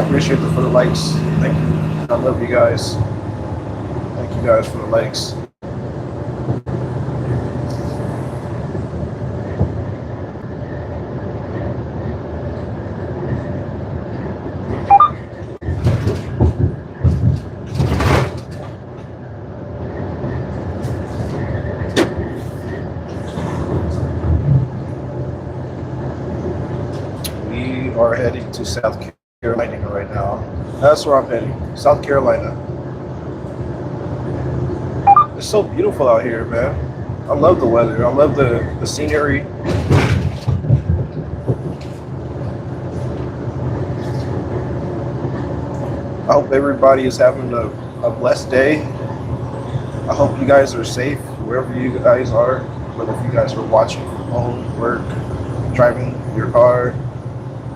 I appreciate the for the likes. Thank you. I love you guys. Thank you guys for the likes. We are heading to South Carolina right now. That's where I'm heading. South Carolina. It's so beautiful out here, man. I love the weather. I love the scenery. I hope everybody is having a blessed day. I hope you guys are safe wherever you guys are, whether if you guys are watching from home, work, driving your car.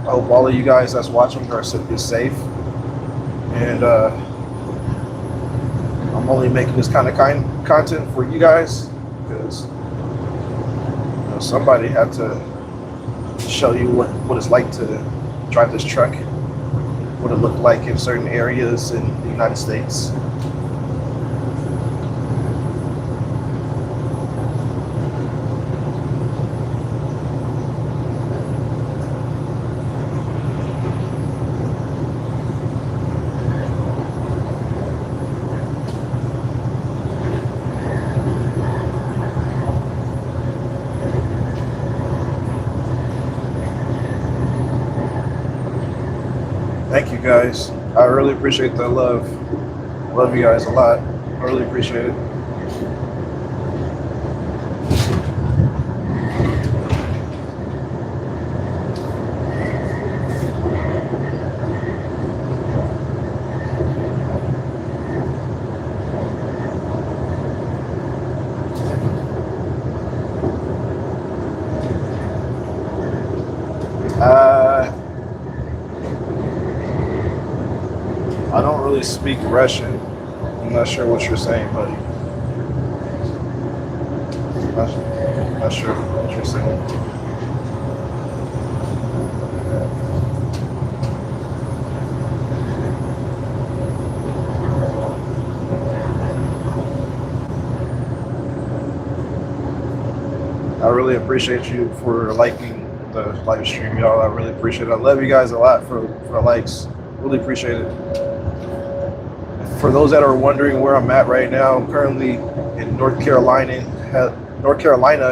I hope all of you guys that's watching are safe. And I'm only making this kind of content for you guys because somebody had to show you what it's like to drive this truck, what it looked like in certain areas in the United States. Thank you guys. I really appreciate the love. Love you guys a lot. I really appreciate it. I don't really speak Russian. I'm not sure what you're saying, buddy. Not sure what you're saying. I really appreciate you for liking the live stream, y'all. I really appreciate it. I love you guys a lot for the likes. Really appreciate it. For those that are wondering where I'm at right now, I'm currently in North Carolina,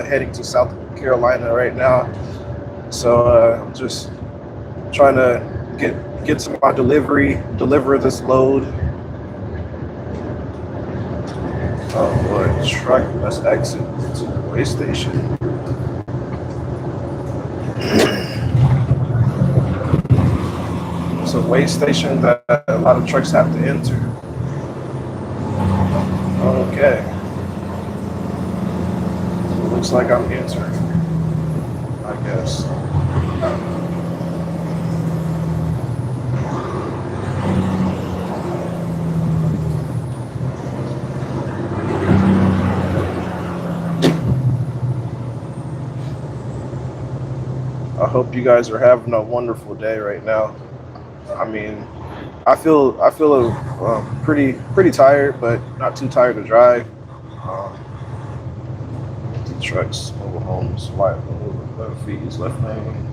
heading to South Carolina right now. So I'm just trying to get to my deliver this load. Oh boy, truck, let's exit to the way station. It's a way station that a lot of trucks have to enter. Okay. So it looks like I'm entering, I guess. I hope you guys are having a wonderful day right now. I mean, I feel pretty tired, but not too tired to drive. The trucks, mobile homes, wide fees, left lane.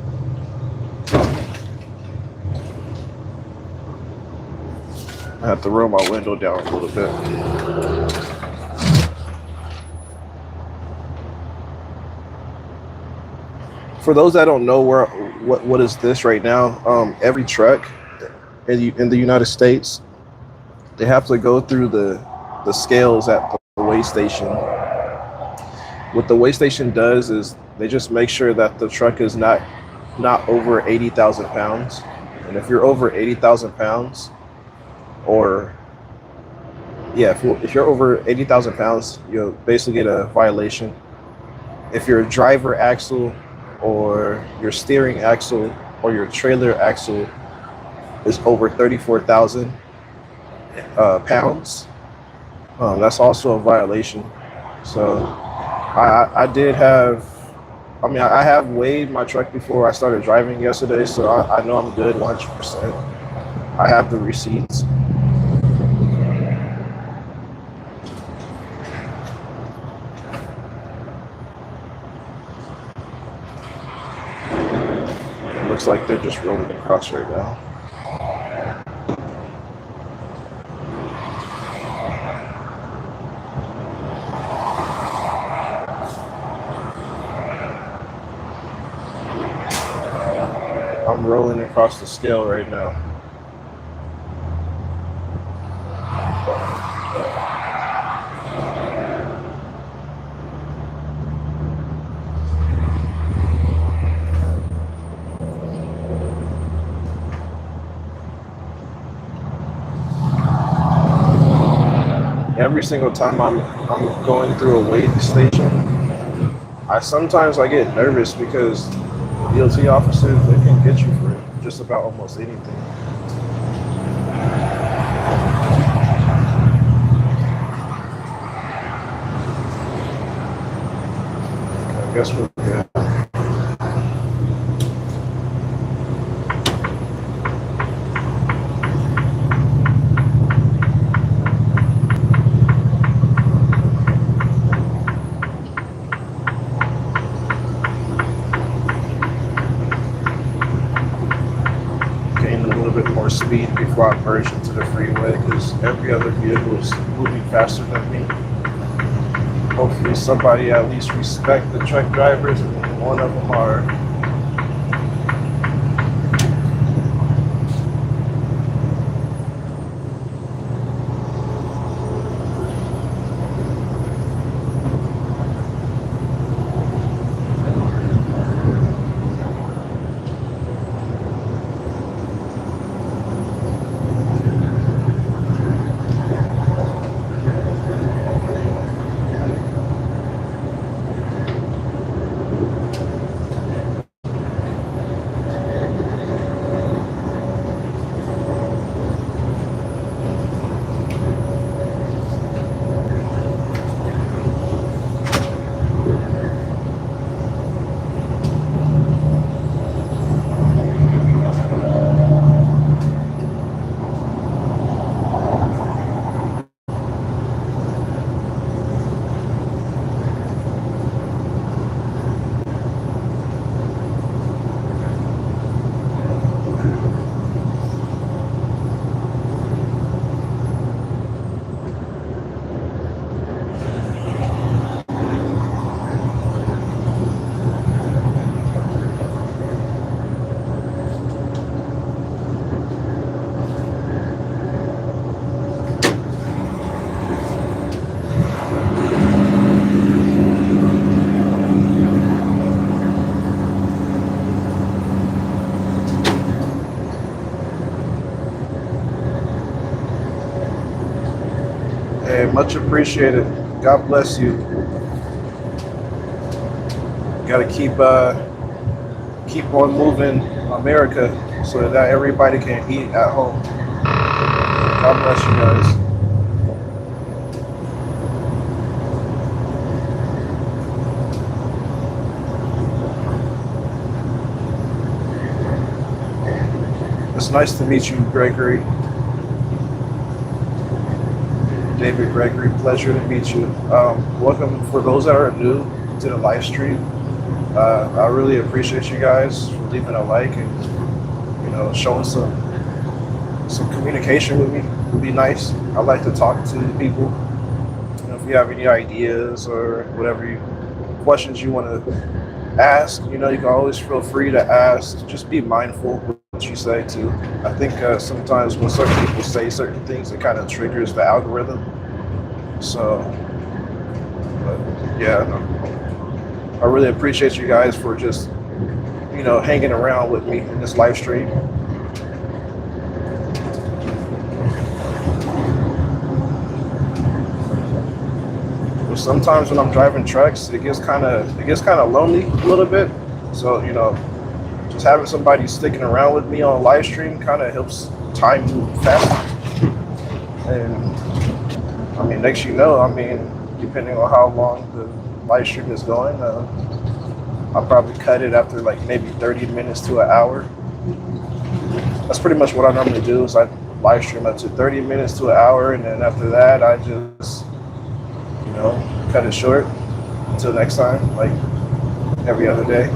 I have to roll my window down a little bit. For those that don't know what is this right now, every truck in the United States, they have to go through the scales at the weigh station. What the weigh station does is they just make sure that the truck is not over 80,000 pounds. And if you're over 80,000 pounds, or if you're over 80,000 pounds, you'll basically get a violation. If your driver axle or your steering axle or your trailer axle is over 34,000 pounds, that's also a violation. So I have weighed my truck before I started driving yesterday, so I know I'm good 100%. I have the receipts. It looks like they're just rolling across right now. I'm rolling across the scale right now. Every single time I'm going through a waiting station, sometimes I get nervous because DOT officers, they can get you for just about almost anything. I guess we're good. Speed before I merge into the freeway because every other vehicle is moving faster than me. Hopefully somebody at least respect the truck drivers, and one of them are. Hey, much appreciated. God bless you. Got to keep on moving America so that everybody can eat at home. God bless you guys. It's nice to meet you, Gregory. David Gregory, pleasure to meet you. Welcome for those that are new to the live stream. I really appreciate you guys for leaving a like and showing some communication with me. It would be nice. I like to talk to people. If you have any ideas or whatever questions you want to ask, you can always feel free to ask. Just be mindful of what you say too. I think sometimes when certain people say certain things, it kind of triggers the algorithm. So, yeah, I really appreciate you guys for just, hanging around with me in this live stream. But sometimes when I'm driving trucks, it gets kind of lonely a little bit. So, just having somebody sticking around with me on a live stream kind of helps time move faster. And next depending on how long the live stream is going, I'll probably cut it after like maybe 30 minutes to an hour. that's pretty much what I normally do. Is I live stream up to 30 minutes to an hour, and then after that, I just cut it short until next time, like every other day.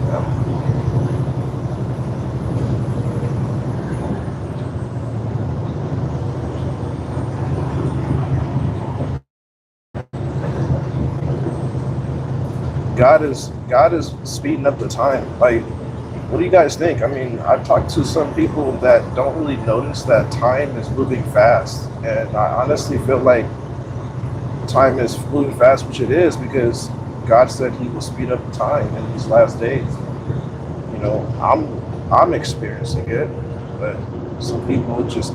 Yeah. God is speeding up the time. Like, what do you guys think? I mean, I've talked to some people that don't really notice that time is moving fast, and I honestly feel like time is moving fast, which it is, because God said He will speed up time in these last days. I'm experiencing it, but some people just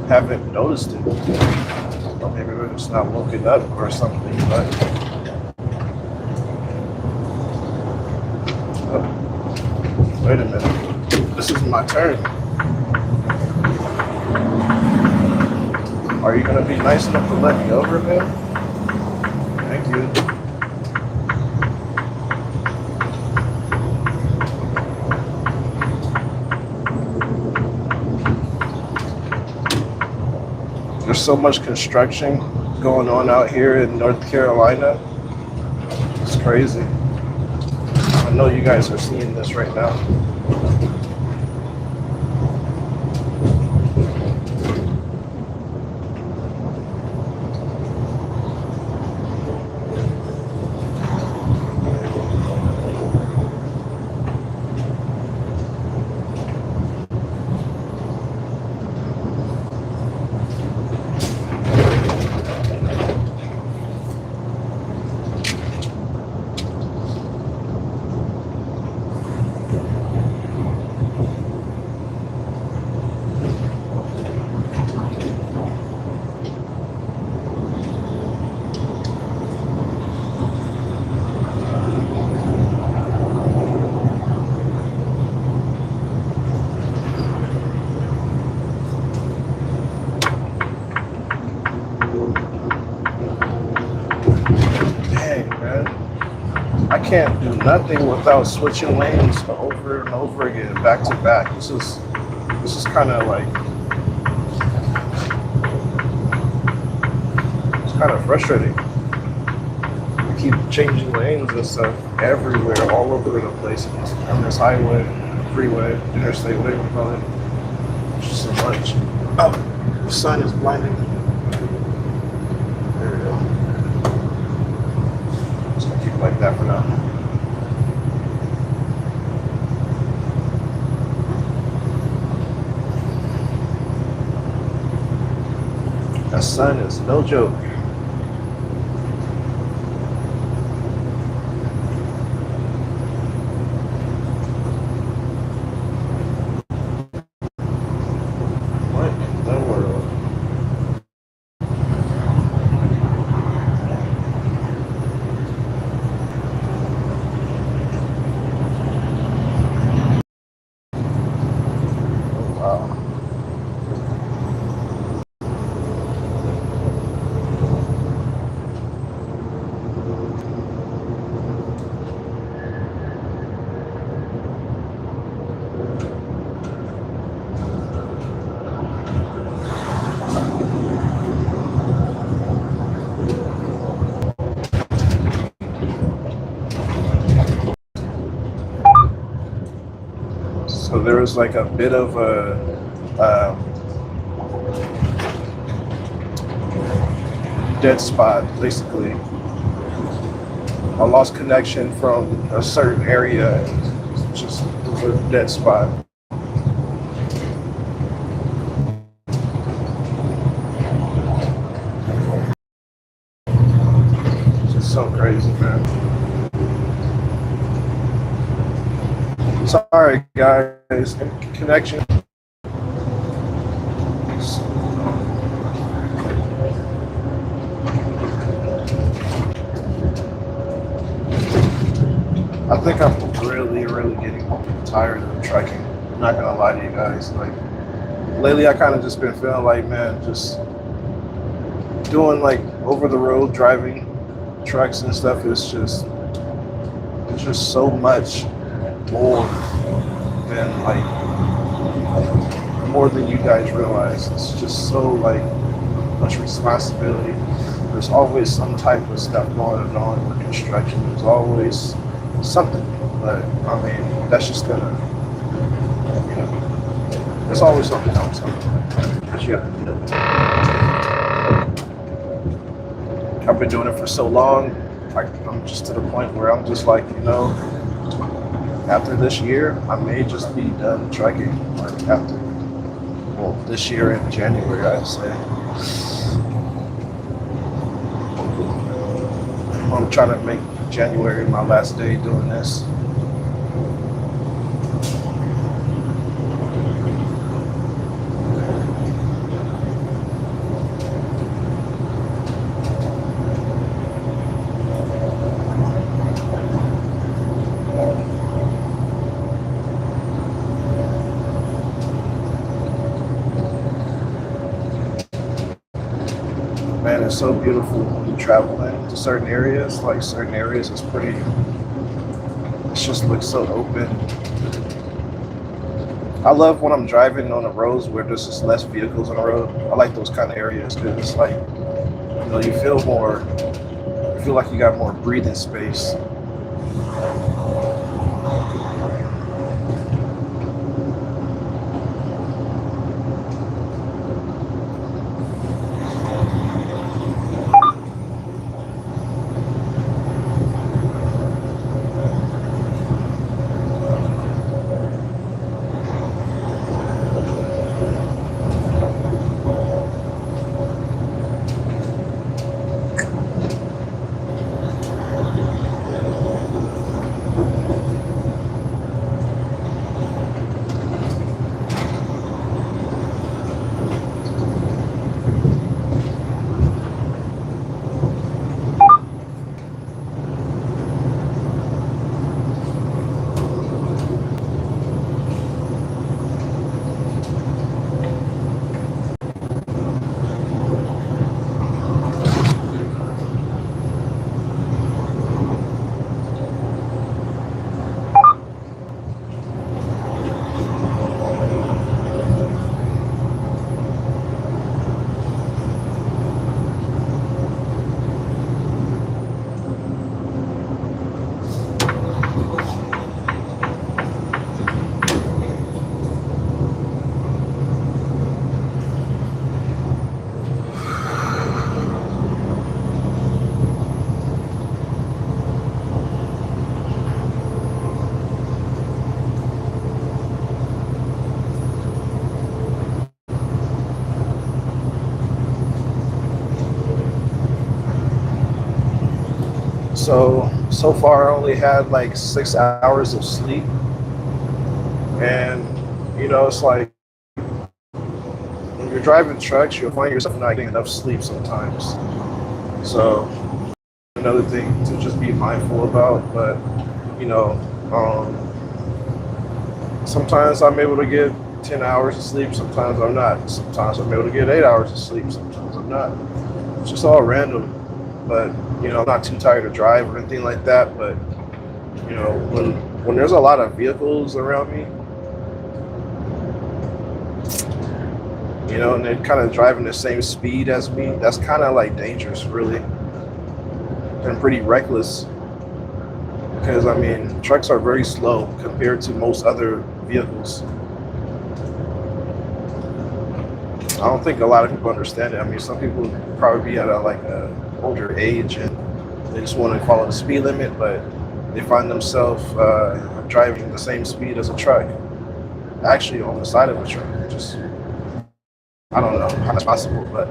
haven't noticed it. Maybe they're just not woken up or something. But wait a minute, this is my turn. Are you gonna be nice enough to let me over, man? Thank you. There's so much construction going on out here in North Carolina. It's crazy. I know you guys are seeing this right now. I can't do nothing without switching lanes over and over again, back to back. This is kind of like, it's kind of frustrating. We keep changing lanes and stuff everywhere, all over the place on this highway, freeway, interstate, whatever you call it. It's just so much. Oh, the sun is blinding me. There we go. Just gonna keep it like that for now. That sun is no joke. What in the world? Oh, wow. So there was like a bit of a dead spot, basically. I lost connection from a certain area. It's just it was a dead spot. It's just so crazy, man. Sorry, guys. Connection. I think I'm really getting tired of trekking. I'm not gonna lie to you guys. Like, lately, I kind of just been feeling like, man, just doing like over the road driving trucks and stuff is just, it's just so much more than like more than you guys realize. It's just so like much responsibility. There's always some type of stuff going on with construction. There's always something, but I mean that's just gonna, you know, there's always something else that you have to deal with. I've been doing it for so long. Like I'm just to the point where I'm just like, after this year, I may just be done trekking. Like after, well, this year in January, I'd say. I'm trying to make January my last day doing this. Man, it's so beautiful when you travel into certain areas. Like certain areas, it's pretty. It just looks so open. I love when I'm driving on the roads where there's just less vehicles on the road. I like those kind of areas because it's like, you feel more. You feel like you got more breathing space. So far, I only had like 6 hours of sleep, and it's like when you're driving trucks, you'll find yourself not getting enough sleep sometimes. So another thing to just be mindful about, but sometimes I'm able to get 10 hours of sleep, sometimes I'm not. Sometimes I'm able to get 8 hours of sleep, sometimes I'm not. It's just all random. But I'm not too tired to drive or anything like that. But when there's a lot of vehicles around me, and they're kind of driving the same speed as me, that's kind of like dangerous, really, and pretty reckless. Because trucks are very slow compared to most other vehicles. I don't think a lot of people understand it. Some people probably be at a older age and they just want to follow the speed limit, but they find themselves driving the same speed as a truck, actually on the side of a truck. Just, I don't know how that's possible, but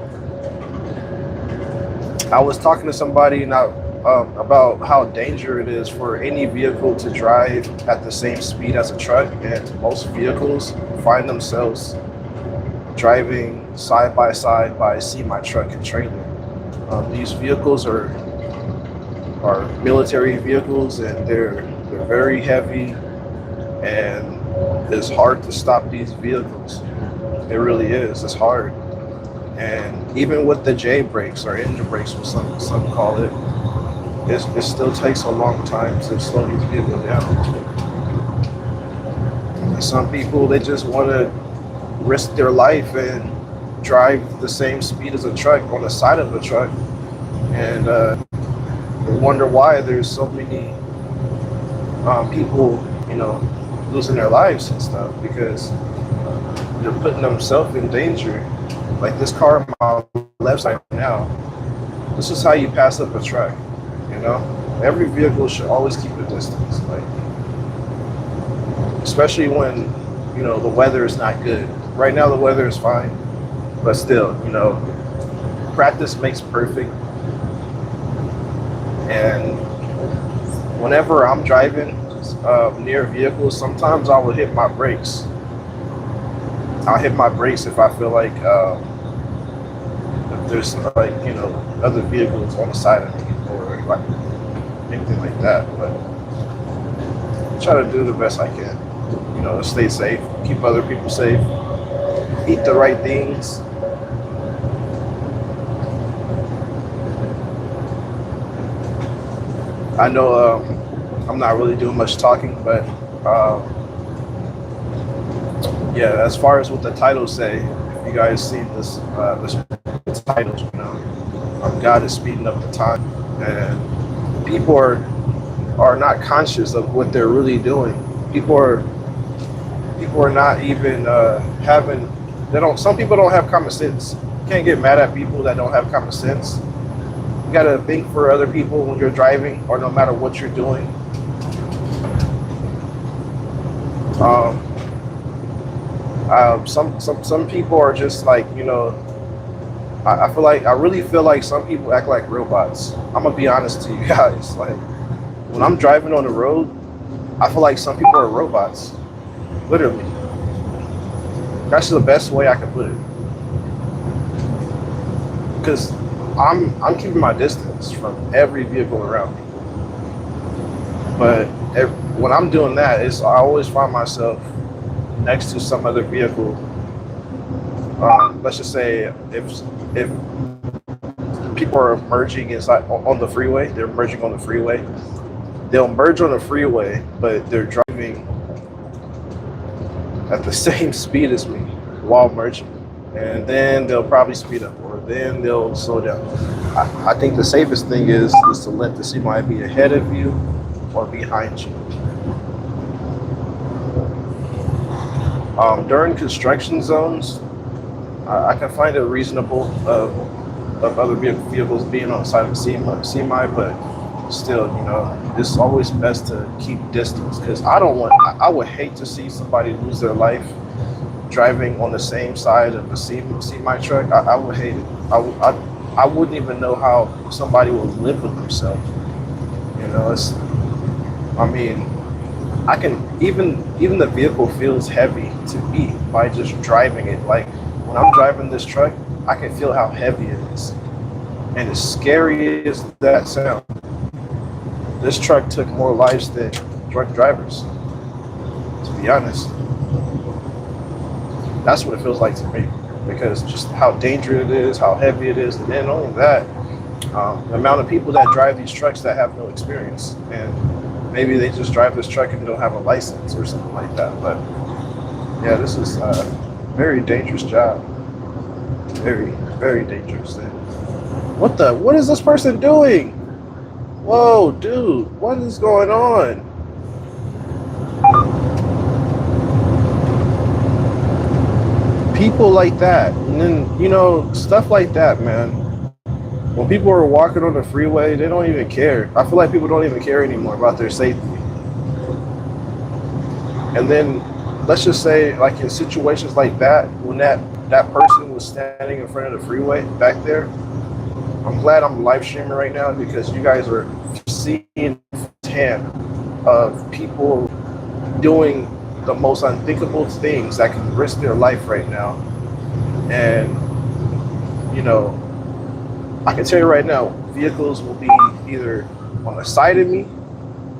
I was talking to somebody now about how dangerous it is for any vehicle to drive at the same speed as a truck, and most vehicles find themselves driving side by side by semi-truck and trailer. These vehicles are military vehicles, and they're very heavy, and it's hard to stop these vehicles. It really is. It's hard. And even with the J brakes or engine brakes, what some call it, it still takes a long time to slow these vehicles down. And some people, they just want to risk their life and drive the same speed as a truck on the side of a truck, and wonder why there's so many people, losing their lives and stuff because they're putting themselves in danger. Like this car on my left side now, this is how you pass up a truck. Every vehicle should always keep a distance, like especially when the weather is not good. Right now the weather is fine, but still, practice makes perfect. And whenever I'm driving near vehicles, sometimes I will hit my brakes. I'll hit my brakes if I feel like if there's other vehicles on the side of me or like anything like that. But I try to do the best I can, to stay safe, keep other people safe, eat the right things. I know I'm not really doing much talking, but yeah, as far as what the titles say, if you guys see this titles, God is speeding up the time, and people are not conscious of what they're really doing. People are not even having. They don't. Some people don't have common sense. You can't get mad at people that don't have common sense. You gotta think for other people when you're driving, or no matter what you're doing. Some people are just like, I really feel like some people act like robots. I'm gonna be honest to you guys. Like when I'm driving on the road, I feel like some people are robots. Literally. That's the best way I can put it. Because I'm keeping my distance from every vehicle around me. But when I'm doing that, I always find myself next to some other vehicle. Let's just say if people are merging inside on the freeway, they're merging on the freeway. They'll merge on the freeway, but they're driving at the same speed as me while merging, and then they'll probably speed up, or then they'll slow down. I think the safest thing is to let the semi be ahead of you or behind you. During construction zones, I can find it reasonable of other vehicles being on the side of the semi, but still, it's always best to keep distance, because I would hate to see somebody lose their life driving on the same side of a semi truck. I would hate it. I wouldn't even know how somebody would live with themselves. I can even the vehicle feels heavy to me by just driving it. Like when I'm driving this truck, I can feel how heavy it is. And as scary as that sounds, this truck took more lives than drunk drivers, to be honest. That's what it feels like to me, because just how dangerous it is, how heavy it is, and then only that, the amount of people that drive these trucks that have no experience, and maybe they just drive this truck and don't have a license or something like that. But yeah, this is a very dangerous job. Very, very dangerous. What is this person doing? Whoa, dude, what is going on? People like that, and then, stuff like that, man. When people are walking on the freeway, they don't even care. I feel like people don't even care anymore about their safety. And then, let's just say, like in situations like that, when that person was standing in front of the freeway back there, I'm glad I'm live streaming right now, because you guys are seeing firsthand of people doing the most unthinkable things that can risk their life right now. And, I can tell you right now, vehicles will be either on the side of me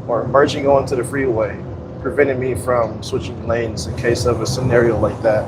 or merging onto the freeway, preventing me from switching lanes in case of a scenario like that.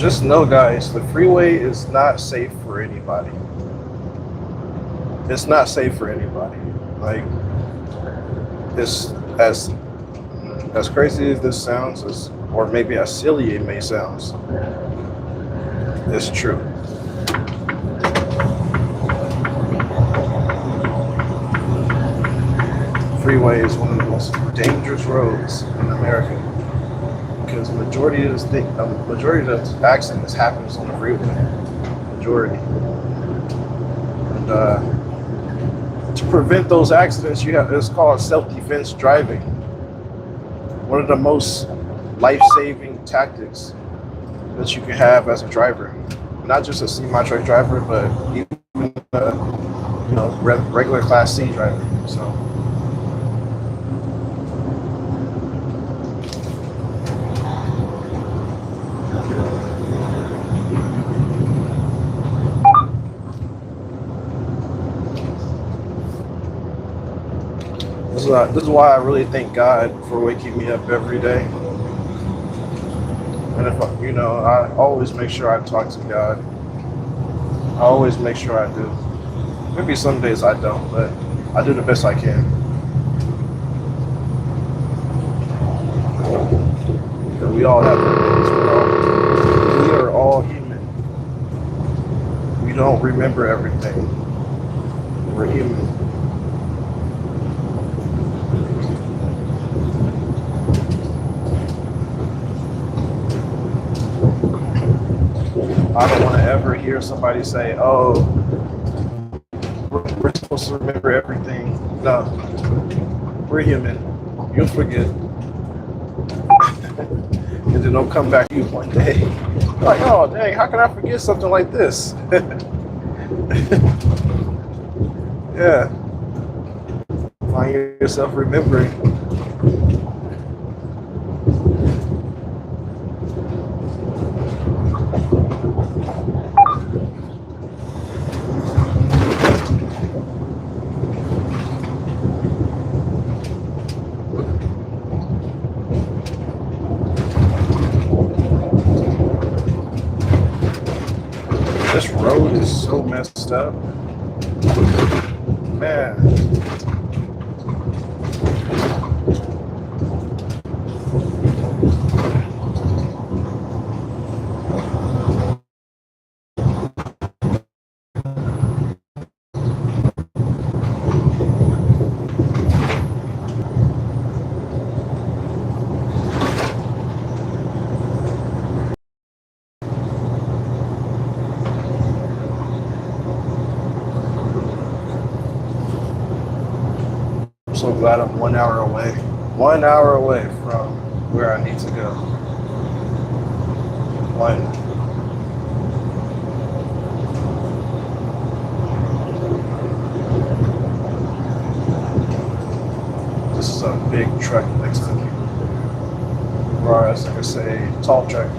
just know, guys, the freeway is not safe for anybody. It's not safe for anybody. Like, this, as crazy as this sounds, or maybe as silly it may sound, it's true. Freeway is one of the most dangerous roads in America because majority of the accidents happens on the freeway. Majority. And to prevent those accidents, it's called self-defense driving. One of the most life-saving tactics that you can have as a driver, not just a semi-truck driver, but even regular Class C driver. So. This is why I really thank God for waking me up every day. And I always make sure I talk to God. I always make sure I do. Maybe some days I don't, but I do the best I can. And we all have days. We are all human. We don't remember everything. We're human. I don't want to ever hear somebody say, "Oh, we're supposed to remember everything." No, we're human. You'll forget, and then they'll come back to you one day, like, "Oh, dang, how can I forget something like this?" Yeah, find yourself remembering. This road is so messed up. Man. I'm so glad I'm 1 hour away. 1 hour away from where I need to go. One. This is a big truck next to me. Or as I could say, tall truck.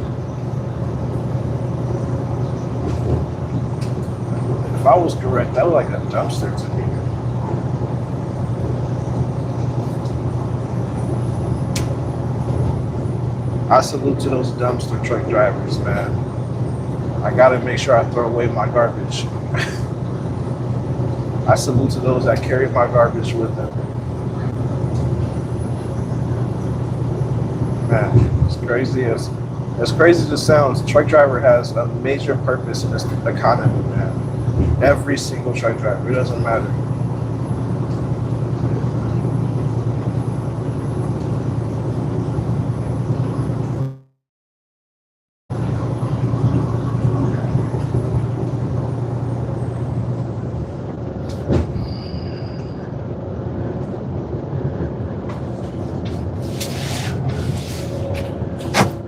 If I was correct, that was like a dumpster to me. I salute to those dumpster truck drivers, man. I gotta make sure I throw away my garbage. I salute to those that carry my garbage with them. Man, it's crazy as crazy as it sounds, truck driver has a major purpose in this economy, man. Every single truck driver, it doesn't matter.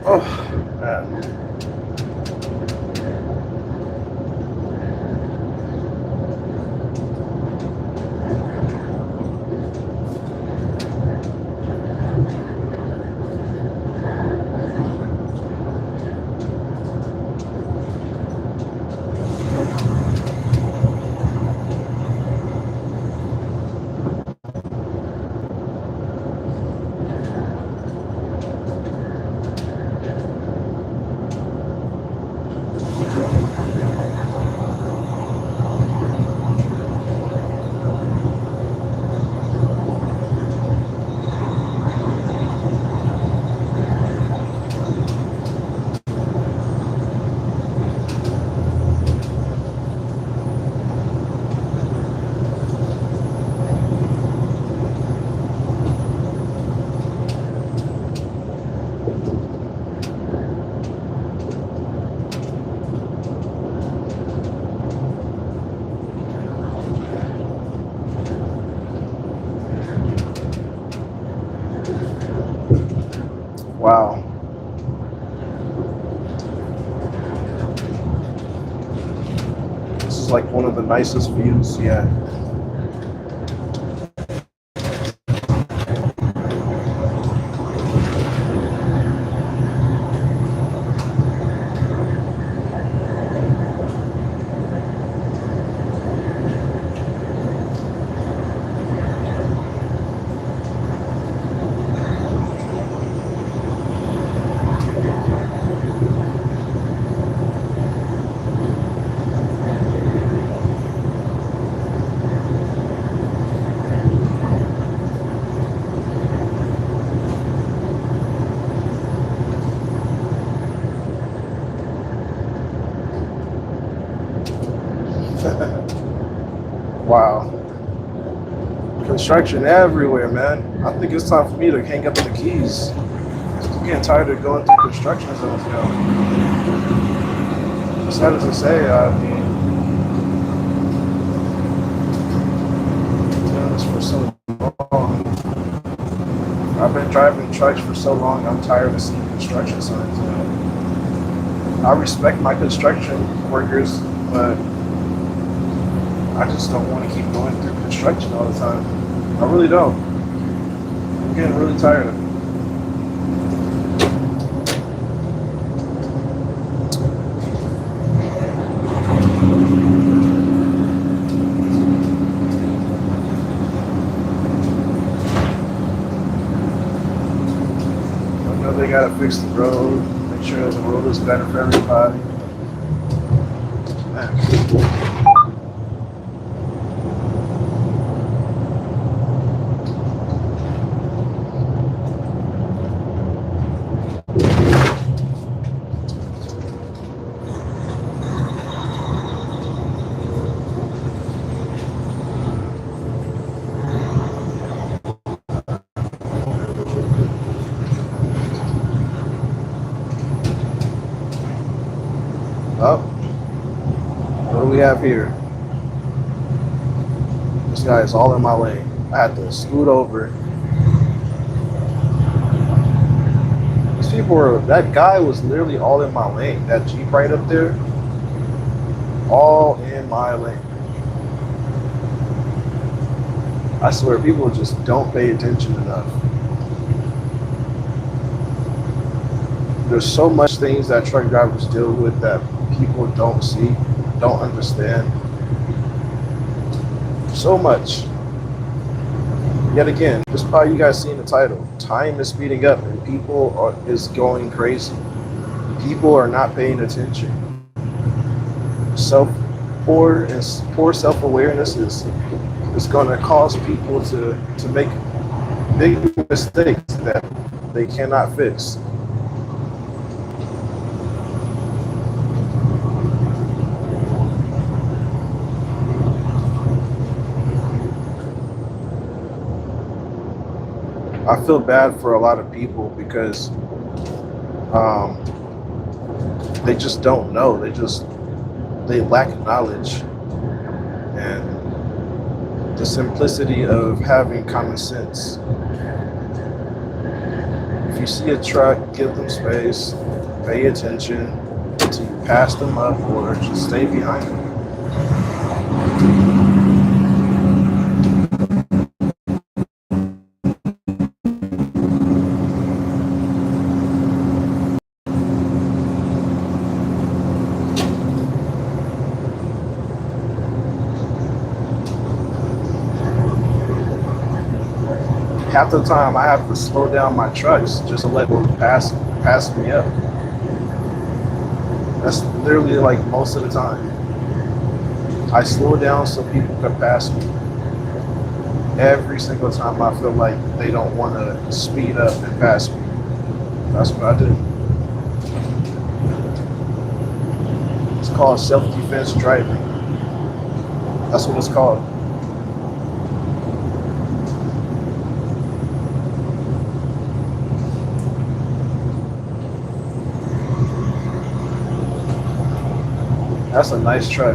Oh, man. like one of the nicest views. Yeah. Wow. Construction everywhere, man. I think it's time for me to hang up the keys. I'm getting tired of going through construction zones now. Sad as to say, I've been doing this for so long. I've been driving trucks for so long, I'm tired of seeing construction signs. I respect my construction workers, but I just don't want to keep going through construction all the time. I really don't. I'm getting really tired of it. I know they gotta fix the road, make sure the road is better for everybody. Man. Oh, what do we have here? This guy is all in my lane. I had to scoot over. These people were, that guy was literally all in my lane. That Jeep right up there, all in my lane. I swear, people just don't pay attention enough. There's so much things that truck drivers deal with that people don't see, don't understand. So much. Yet again, just probably you guys seen the title. Time is speeding up and is going crazy. People are not paying attention. Poor self-awareness is going to cause people to make big mistakes that they cannot fix. I feel bad for a lot of people because they just don't know. They lack knowledge and the simplicity of having common sense. If you see a truck, give them space, pay attention until you pass them up or just stay behind them. Half the time I have to slow down my trucks just to let them pass me up. That's literally like most of the time. I slow down so people can pass me. Every single time I feel like they don't want to speed up and pass me. That's what I do. It's called self-defense driving. That's what it's called. That's a nice truck.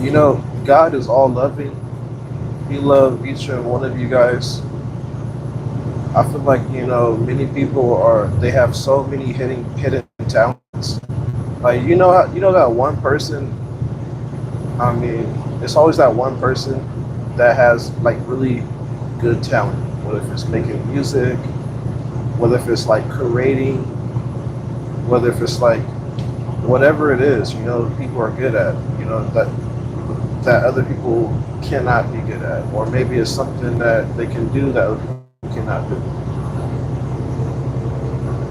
You know, God is all loving He loved each and one of you guys. I feel like, many people they have so many hidden talents. Like, that one person. I mean, it's always that one person that has like really good talent. Whether if it's making music, whether if it's like creating, whether if it's like whatever it is, people are good at. That other people cannot be good at, or maybe it's something that they can do that other people cannot do.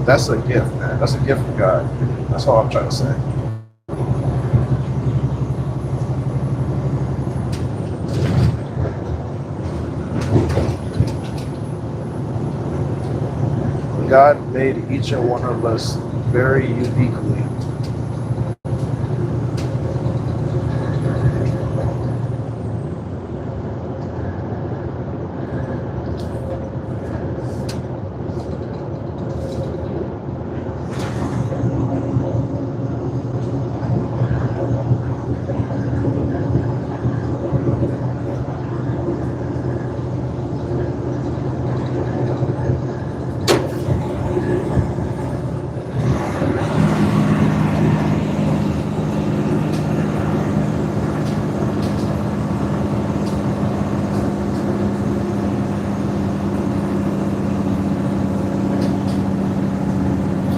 That's a gift, man. That's a gift from God. That's all I'm trying to say. God made each and one of us very uniquely.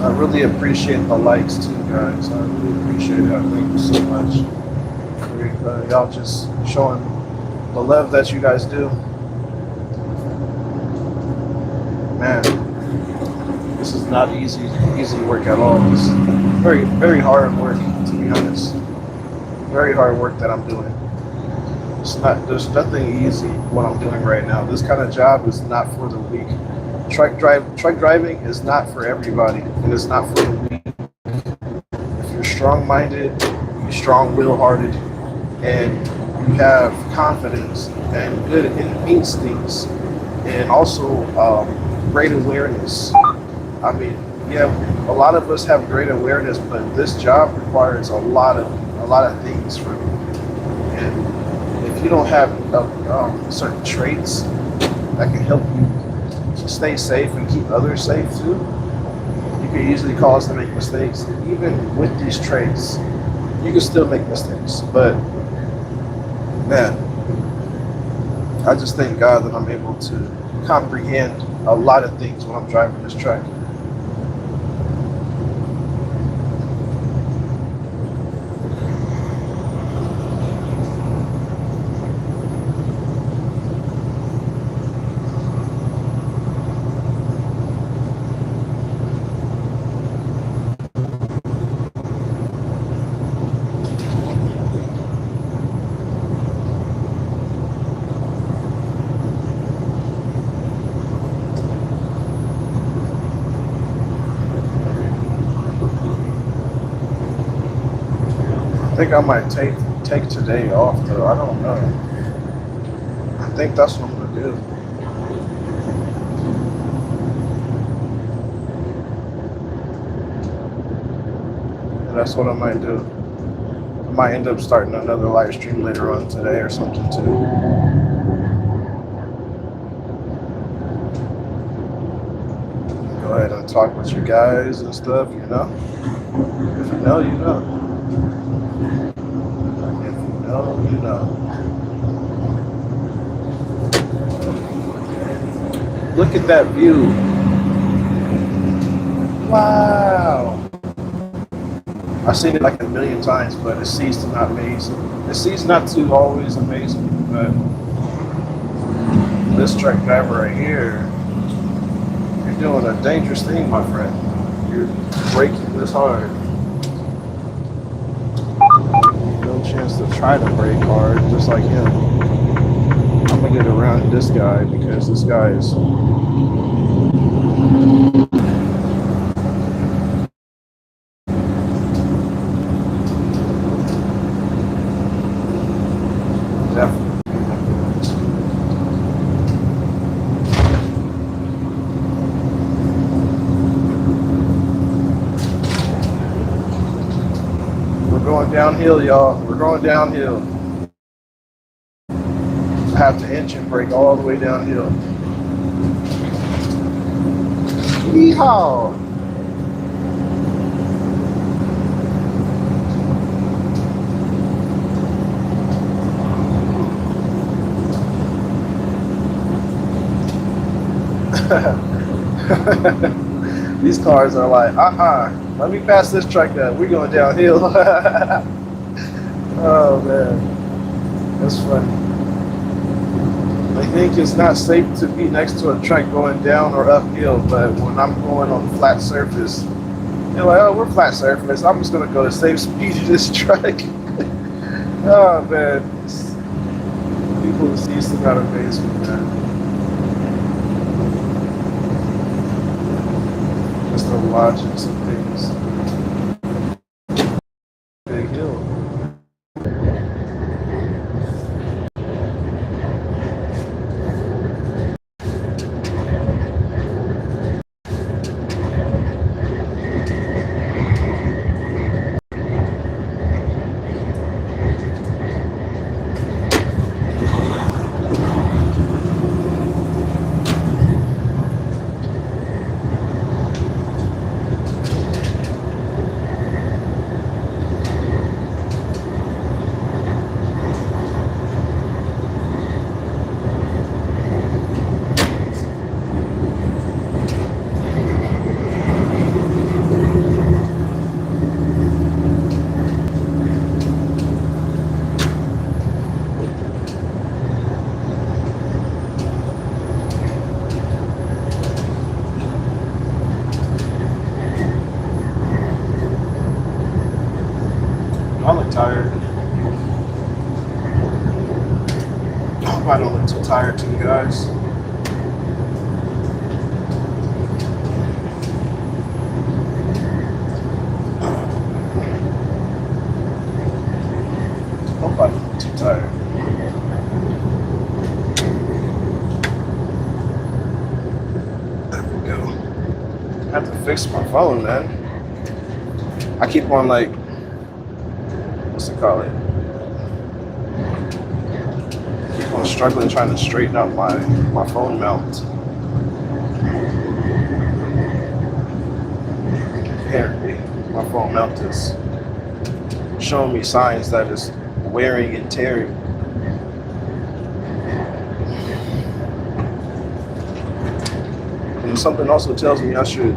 I really appreciate the likes too, guys. I really appreciate it. Thank you so much for y'all just showing the love that you guys do. Man, this is not easy work at all. It's very, very hard work, to be honest. Very hard work that I'm doing. There's nothing easy what I'm doing right now. This kind of job is not for the weak. Truck driving is not for everybody, and it's not for the weak. If you're strong-minded, you're strong-will-hearted, and you have confidence and good instincts, and also great awareness. I mean, yeah, a lot of us have great awareness, but this job requires a lot of things from you. And if you don't have certain traits that can help you stay safe and keep others safe too, you can easily cause to make mistakes. Even with these traits, you can still make mistakes. But man, I just thank God that I'm able to comprehend a lot of things when I'm driving this truck. I think I might take today off though. I don't know. I think that's what I'm gonna do. And that's what I might do. I might end up starting another live stream later on today or something too. Go ahead and talk with you guys and stuff, If you know, you know. If you know. Look at that view. Wow. I've seen it like a million times, but it seems to not amaze. It seems not to always amaze me, but this truck driver right here, you're doing a dangerous thing, my friend. You're braking this hard. No chance to try to brake hard, just like him. I'm gonna get around this guy because this guy is definitely. We're going downhill, y'all. We're going downhill. have to engine brake all the way downhill. Yeehaw! These cars are like, let me pass this truck up. We're going downhill. Oh man, that's funny. I think it's not safe to be next to a truck going down or uphill, but when I'm going on flat surface, they're like, oh, we're flat surface. I'm just gonna go the same speed as this truck. Oh man, people used to got amaze me, man. Just the logics of things. Big hill. I look tired. I hope I don't look too tired to you guys. I hope I don't look too tired. There we go. I have to fix my phone, man. I keep on like, what's it call it? Keep on struggling trying to straighten out my phone mount. Apparently, my phone mount is showing me signs that it's wearing and tearing. And something also tells me I should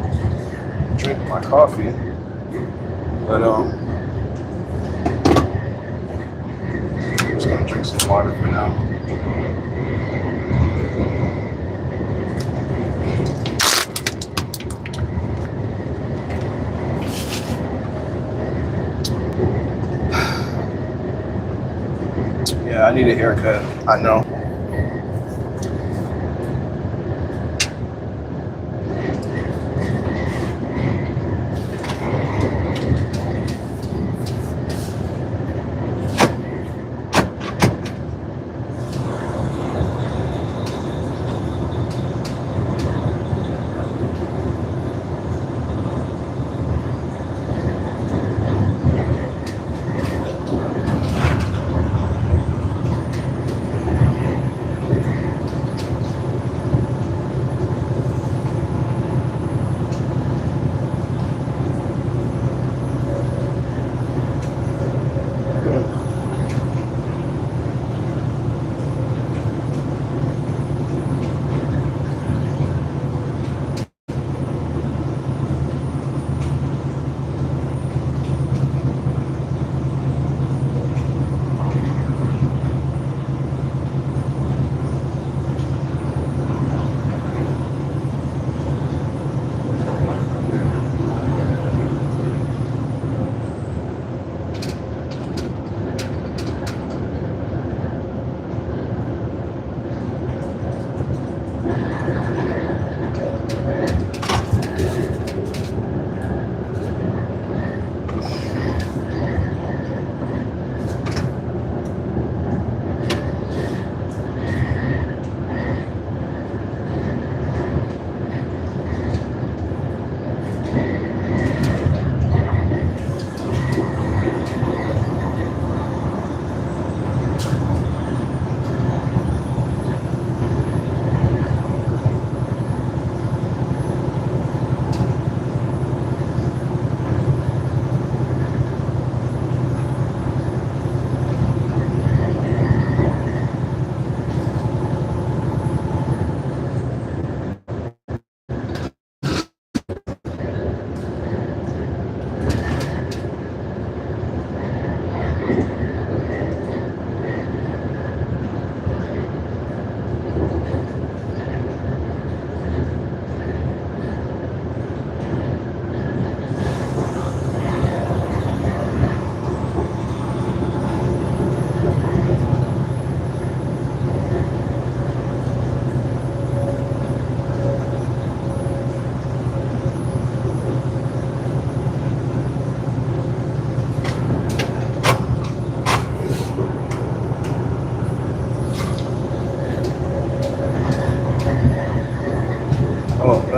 drink my coffee, but I'm just gonna drink some water for now. Yeah, I need a haircut. I know.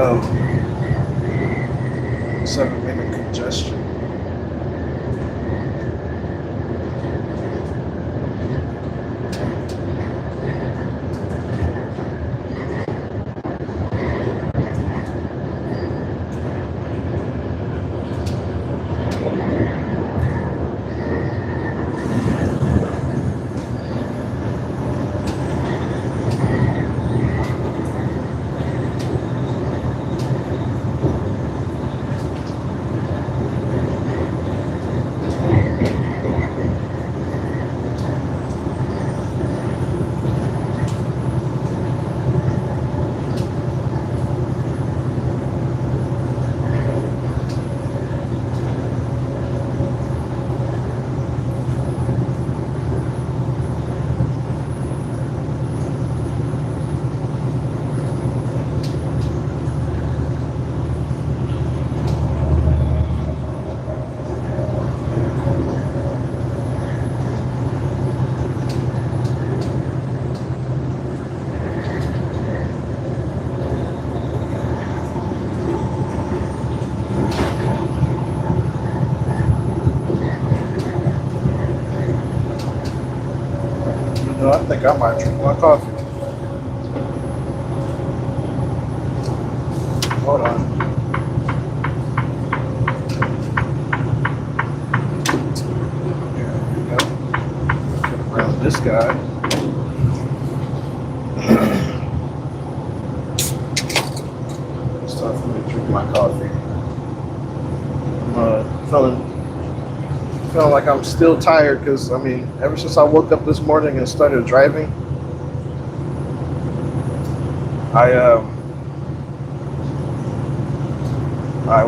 go. 7-minute congestion. I think I might drink my coffee. Hold on. There we go. Get around this guy. It's time for me to drink my coffee. I'm feeling like I'm still tired because, I mean, ever since I woke up this morning and started driving,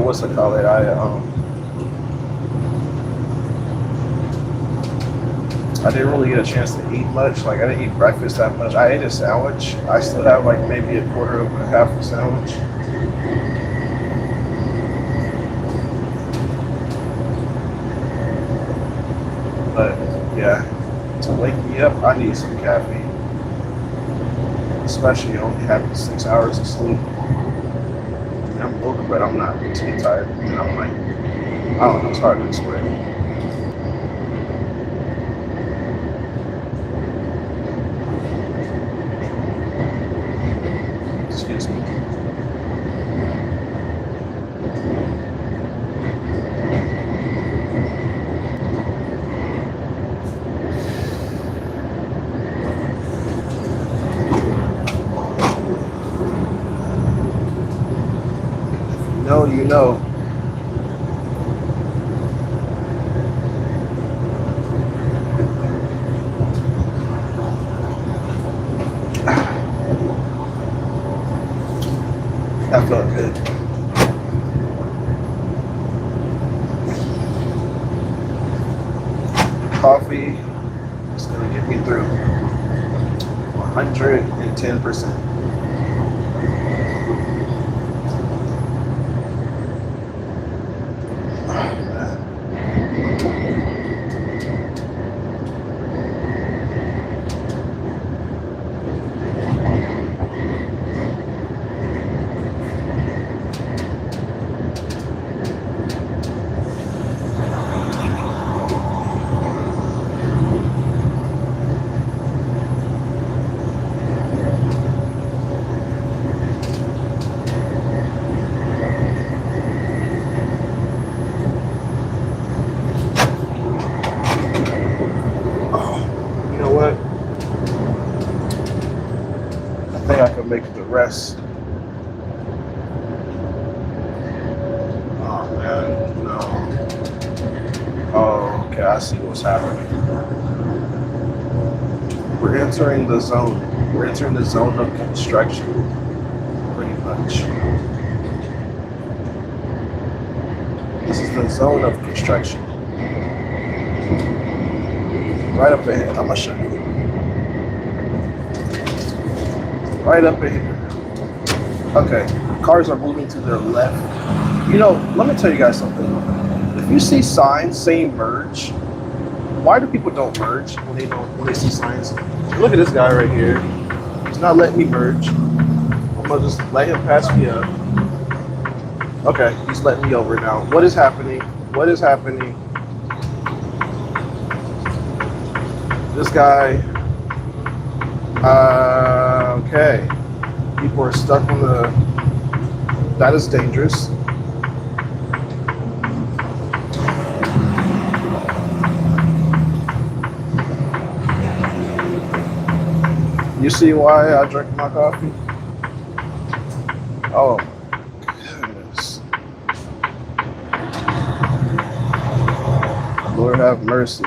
what's it called? I didn't really get a chance to eat much. Like, I didn't eat breakfast that much. I ate a sandwich. I still have like maybe a quarter of a half a sandwich. But yeah, to wake me up, I need some caffeine. Especially only having 6 hours of sleep. I'm woke, but I'm not too tired. And I'm like, I don't know, it's hard to explain. Excuse me. No, you know. That felt good. Coffee is going to get me through 110%. I think I can make the rest. Oh man, no. Oh, okay, I see what's happening. We're entering the zone. We're entering the zone of construction, pretty much. This is the zone of construction. Right up ahead. I'm gonna show you. Right up ahead. Okay, cars are moving to their left. You know, let me tell you guys something. If you see signs saying merge, why do people don't merge when they see signs? Look at this guy right here. He's not letting me merge. I'm gonna just let him pass me up. Okay, he's letting me over now. What is happening? What is happening? This guy. Okay. People are stuck on the. That is dangerous. You see why I drink my coffee? Oh my goodness. Lord have mercy.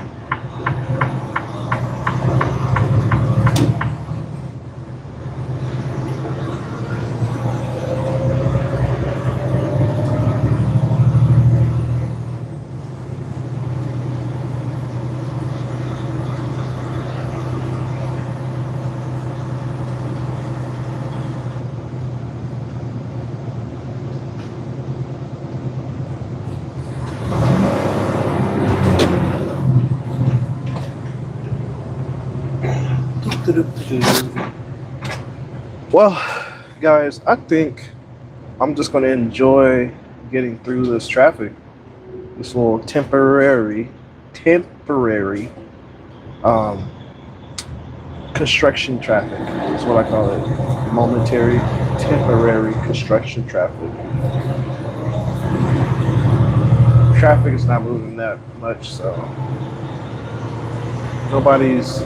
Well, guys, I think I'm just going to enjoy getting through this traffic. This little temporary construction traffic. That's what I call it. Momentary, temporary construction traffic. Traffic is not moving that much, so nobody's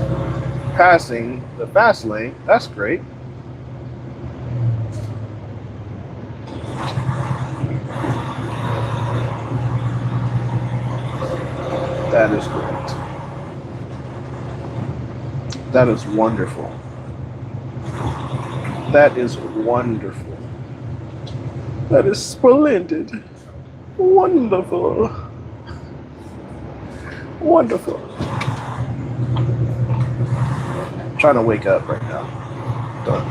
passing the fast lane. That's great. That is great. That is wonderful. That is wonderful. That is splendid. Wonderful. Wonderful. I'm trying to wake up right now.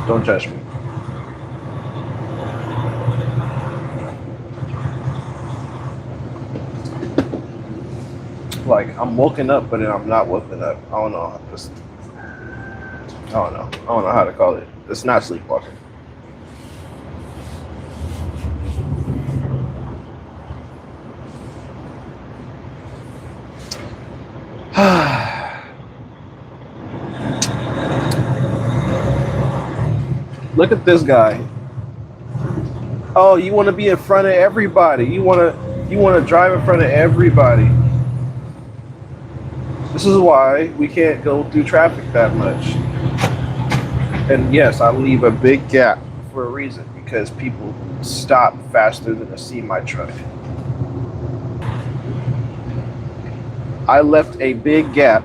Don't judge me. Like, I'm woken up, but then I'm not woken up. I don't know. I don't know. I don't know how to call it. It's not sleepwalking. Look at this guy. Oh, you want to be in front of everybody. You want to drive in front of everybody. This is why we can't go through traffic that much. And yes, I leave a big gap for a reason, because people stop faster than a semi truck. I left a big gap.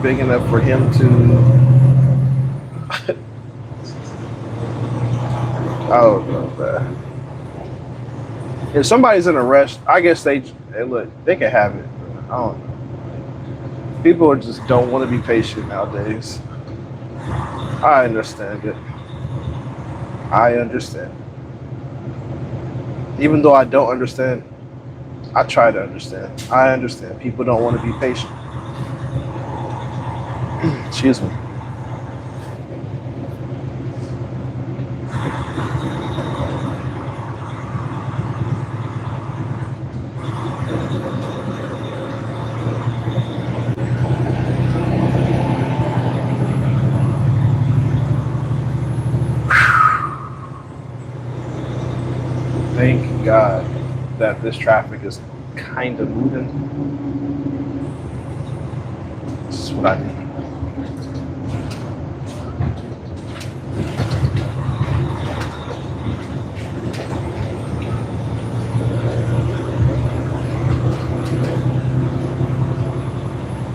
Big enough for him to. I don't know, man. If somebody's in a rush, I guess they look. They can have it. I don't know. People just don't want to be patient nowadays. I understand it. I understand. Even though I don't understand, I try to understand. I understand. People don't want to be patient. Excuse me. Thank God that this traffic is kind of moving. This is what I need.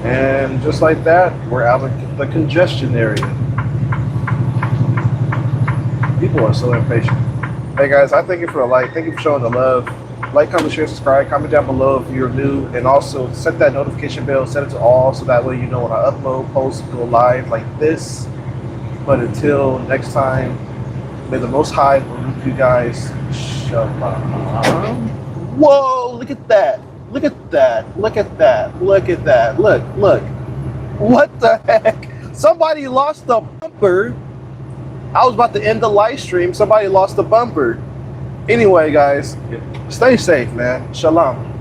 And just like that, we're out of the congestion area. People are so impatient. Hey guys, I thank you for the like. Thank you for showing the love. Like, comment, share, subscribe. Comment down below if you're new. And also set that notification bell, set it to all, so that way you know when I upload, post, go live like this. But until next time, may the Most High be you guys. Shalom. Whoa, look at that. Look at that. Look at that. Look at that. Look. What the heck? Somebody lost the bumper I was about to end the live stream. Somebody lost a bumper. Anyway, guys, stay safe, man. Shalom.